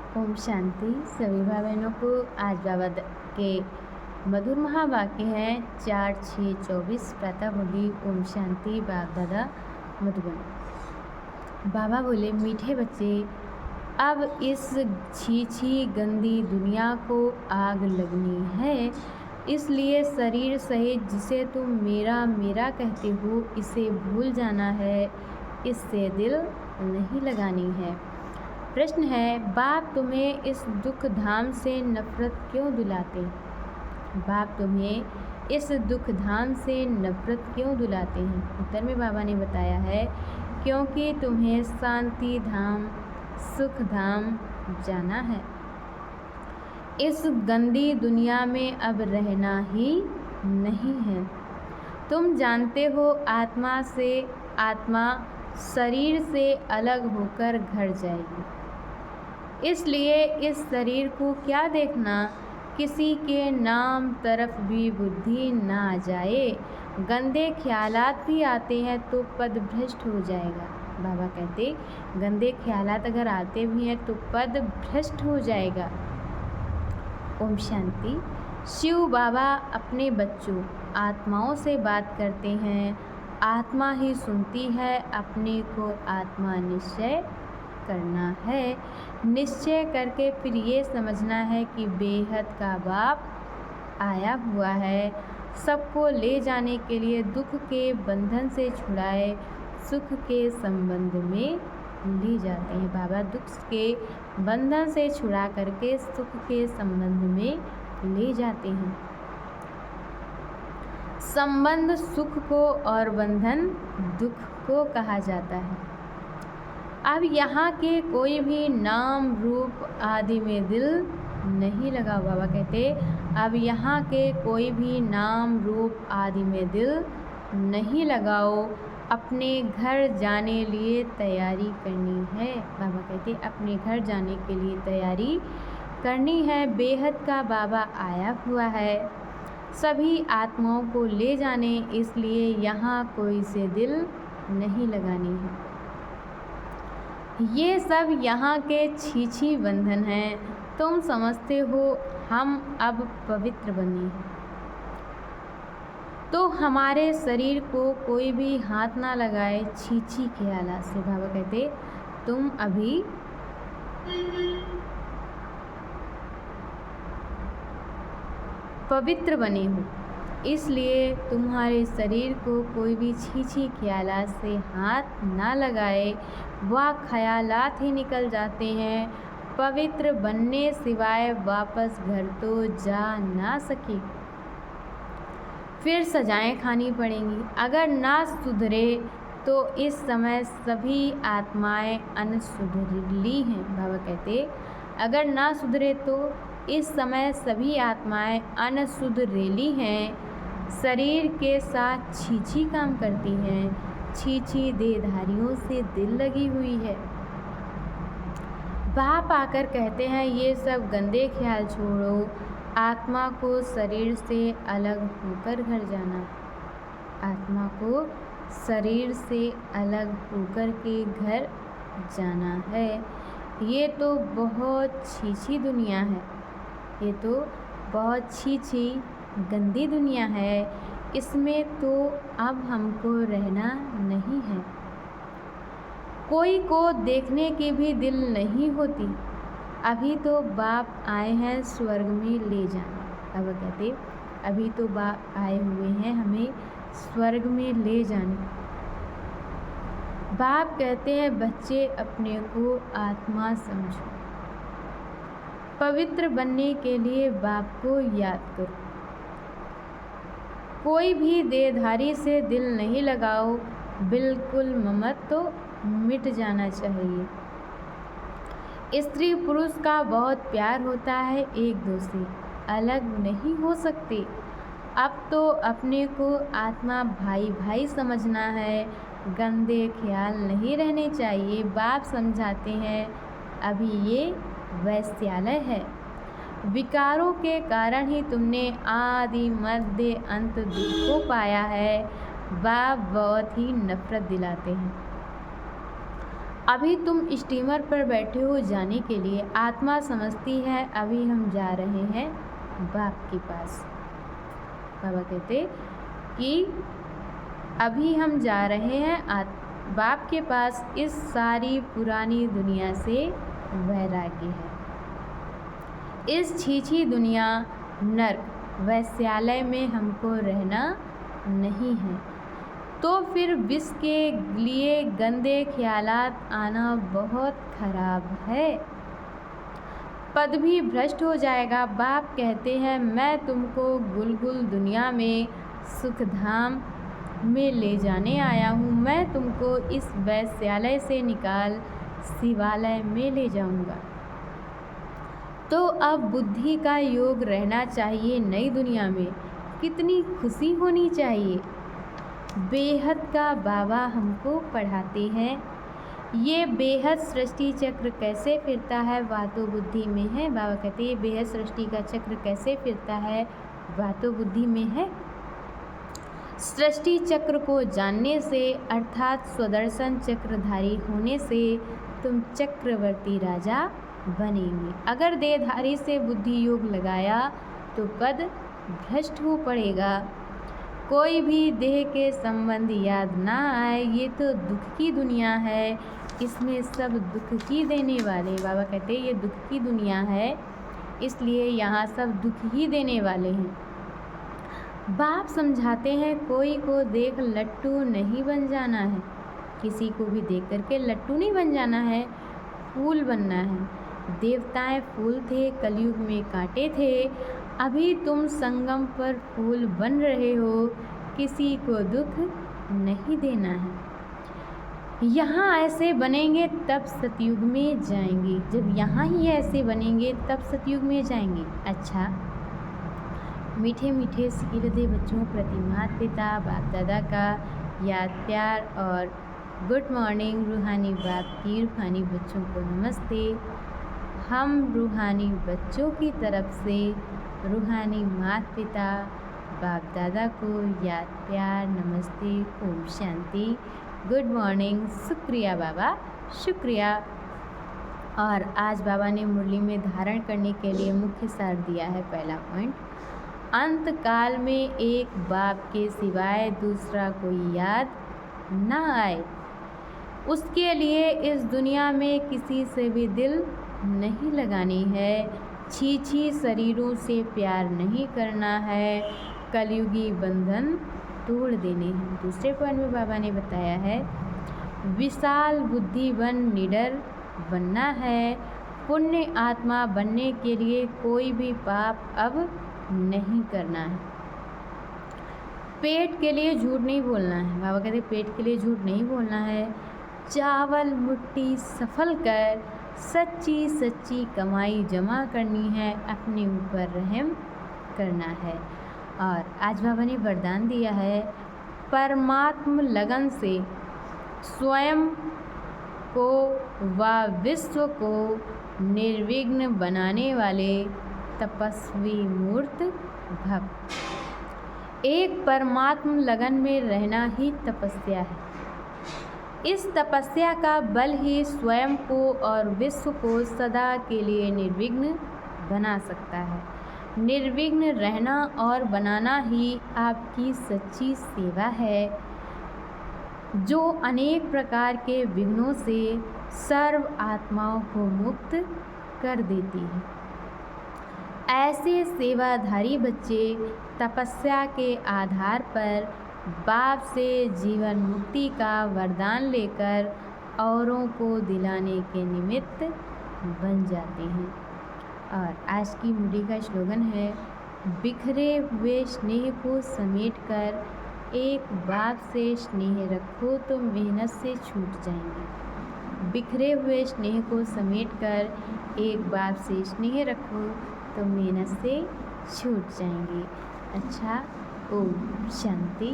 ओम शांति। सभी भाई बहनों को आज बाबा के मधुर महावाक्य हैं 4-6-24 प्रातः बोली ओम शांति। बाप दादा मधुबन। बाबा बोले, मीठे बच्चे, अब इस छी गंदी दुनिया को आग लगनी है, इसलिए शरीर सहित जिसे तुम मेरा मेरा कहते हो इसे भूल जाना है, इससे दिल नहीं लगानी है। प्रश्न है, बाप तुम्हें इस दुख धाम से नफरत क्यों दिलाते? बाप तुम्हें इस दुख धाम से नफरत क्यों दिलाते हैं? उत्तर में बाबा ने बताया है, क्योंकि तुम्हें शांति धाम, सुख धाम जाना है। इस गंदी दुनिया में अब रहना ही नहीं है। तुम जानते हो आत्मा शरीर से अलग होकर घर जाएगी, इसलिए इस शरीर को क्या देखना, किसी के नाम तरफ भी बुद्धि ना आ जाए। गंदे ख्यालात भी आते हैं तो पद भ्रष्ट हो जाएगा। बाबा कहते, गंदे ख्यालात अगर आते भी हैं तो पद भ्रष्ट हो जाएगा। ओम शांति। शिव बाबा अपने बच्चों आत्माओं से बात करते हैं, आत्मा ही सुनती है। अपने को आत्मा निश्चय करना है, निश्चय करके फिर ये समझना है कि बेहद का बाप आया हुआ है, सबको ले जाने के लिए दुख के बंधन से छुड़ाए सुख के संबंध में ले जाते हैं। बाबा दुख के बंधन से छुड़ा करके सुख के संबंध में ले जाते हैं। संबंध सुख को और बंधन दुख को कहा जाता है। अब यहाँ के कोई भी नाम रूप आदि में दिल नहीं लगाओ। बाबा कहते, अब यहाँ के कोई भी नाम रूप आदि में दिल नहीं लगाओ, अपने घर जाने लिए तैयारी करनी है। बाबा कहते, अपने घर जाने के लिए तैयारी करनी है। बेहद का बाबा आया हुआ है सभी आत्माओं को ले जाने, इसलिए यहाँ कोई से दिल नहीं लगानी है। ये सब यहाँ के छी बंधन हैं। तुम समझते हो हम अब पवित्र बने हैं तो हमारे शरीर को कोई भी हाथ ना लगाए छी ख्यालात से। बाबा कहते, तुम अभी पवित्र बने हो, इसलिए तुम्हारे शरीर को कोई भी छी ख्यालात से हाथ ना लगाए। वह ख्यालात ही निकल जाते हैं, पवित्र बनने सिवाय वापस घर तो जा ना सके। फिर सजाएं खानी पड़ेंगी। अगर ना सुधरे तो इस समय सभी आत्माएं अनसुधरी हैं। बाबा कहते, अगर ना सुधरे तो इस समय सभी आत्माएं अनसुधरेली हैं, शरीर के साथ छी काम करती हैं, छी देहधारियों से दिल लगी हुई है। बाप आकर कहते हैं, ये सब गंदे ख्याल छोड़ो, आत्मा को शरीर से अलग होकर घर जाना। आत्मा को शरीर से अलग होकर के घर जाना है। ये तो बहुत छी दुनिया है, ये तो बहुत छी गंदी दुनिया है, इसमें तो अब हमको रहना नहीं है। कोई को देखने की भी दिल नहीं होती। अभी तो बाप आए हैं स्वर्ग में ले जाने। बाबा कहते, अभी तो बाप आए हुए हैं हमें स्वर्ग में ले जाने। बाप कहते हैं, बच्चे अपने को आत्मा समझो, पवित्र बनने के लिए बाप को याद करो। कोई भी देहधारी से दिल नहीं लगाओ, बिल्कुल ममत्व तो मिट जाना चाहिए। स्त्री पुरुष का बहुत प्यार होता है, एक दूसरे अलग नहीं हो सकते। अब तो अपने को आत्मा भाई समझना है, गंदे ख्याल नहीं रहने चाहिए। बाप समझाते हैं, अभी ये वैश्यालय है, विकारों के कारण ही तुमने आदि मध्य अंत दुख को पाया है। बाप बहुत ही नफरत दिलाते हैं। अभी तुम स्टीमर पर बैठे हो जाने के लिए। आत्मा समझती है अभी हम जा रहे हैं बाप के पास। बाबा कहते कि अभी हम जा रहे हैं बाप के पास। इस सारी पुरानी दुनिया से वैराग्य है। इस छीछी दुनिया नर्क वैश्यालय में हमको रहना नहीं है। तो फिर विष के लिए गंदे ख्यालात आना बहुत खराब है। पद भी भ्रष्ट हो जाएगा। बाप कहते हैं मैं तुमको गुलगुल दुनिया में सुखधाम में ले जाने आया हूँ। मैं तुमको इस वैश्यालय से निकाल शिवालय में ले जाऊँगा। तो अब बुद्धि का योग रहना चाहिए नई दुनिया में। कितनी खुशी होनी चाहिए। बेहद का बाबा हमको पढ़ाते हैं। ये बेहद सृष्टि चक्र कैसे फिरता है वह तो बुद्धि में है। बाबा कहते हैं बेहद सृष्टि का चक्र कैसे फिरता है वह तो बुद्धि में है। सृष्टि चक्र को जानने से अर्थात स्वदर्शन चक्रधारी होने से तुम चक्रवर्ती राजा बनेंगे। अगर देहधारी से बुद्धि योग लगाया तो पद भ्रष्ट हो पड़ेगा। कोई भी देह के संबंध याद ना आए। ये तो दुख की दुनिया है। इसमें सब दुख ही देने वाले। बाबा कहते हैं ये दुख की दुनिया है, इसलिए यहाँ सब दुख ही देने वाले हैं। बाप समझाते हैं कोई को देख लट्टू नहीं बन जाना है। किसी को भी देख करके लट्टू नहीं बन जाना है, फूल बनना है। देवताएं फूल थे, कलयुग में कांटे थे। अभी तुम संगम पर फूल बन रहे हो। किसी को दुख नहीं देना है। यहाँ ऐसे बनेंगे तब सतयुग में जाएंगे। जब यहाँ ही ऐसे बनेंगे तब सतयुग में जाएंगे। अच्छा, मीठे मीठे सीखते बच्चों प्रति माता पिता बाप दादा का याद प्यार और गुड मॉर्निंग। रूहानी बाप की रूहानी बच्चों को नमस्ते। हम रूहानी बच्चों की तरफ से रूहानी माता पिता बाप दादा को याद प्यार नमस्ते, ओम शांति, गुड मॉर्निंग। शुक्रिया बाबा, शुक्रिया। और आज बाबा ने मुरली में धारण करने के लिए मुख्य सार दिया है। पहला पॉइंट, अंत काल में एक बाप के सिवाय दूसरा कोई याद ना आए। उसके लिए इस दुनिया में किसी से भी दिल नहीं लगानी है। छीछी शरीरों से प्यार नहीं करना है। कलयुगी बंधन तोड़ देने हैं। दूसरे पॉइंट में बाबा ने बताया है विशाल बुद्धिवन निडर बनना है। पुण्य आत्मा बनने के लिए कोई भी पाप अब नहीं करना है। पेट के लिए झूठ नहीं बोलना है। बाबा कहते पेट के लिए झूठ नहीं बोलना है। चावल मुट्ठी सफल कर सच्ची सच्ची कमाई जमा करनी है। अपने ऊपर रहम करना है। और आज बाबा ने वरदान दिया है परमात्म लगन से स्वयं को व विश्व को निर्विघ्न बनाने वाले तपस्वी मूर्त भव। एक परमात्म लगन में रहना ही तपस्या है। इस तपस्या का बल ही स्वयं को और विश्व को सदा के लिए निर्विघ्न बना सकता है। निर्विघ्न रहना और बनाना ही आपकी सच्ची सेवा है, जो अनेक प्रकार के विघ्नों से सर्व आत्माओं को मुक्त कर देती है। ऐसे सेवाधारी बच्चे तपस्या के आधार पर बाप से जीवन मुक्ति का वरदान लेकर औरों को दिलाने के निमित्त बन जाते हैं। और आज की मुरली का स्लोगन है बिखरे हुए स्नेह को समेटकर एक बाप से स्नेह रखो तो मेहनत से छूट जाएंगे। बिखरे हुए स्नेह को समेटकर एक बाप से स्नेह रखो तो मेहनत से छूट जाएंगे। अच्छा, ओम शांति।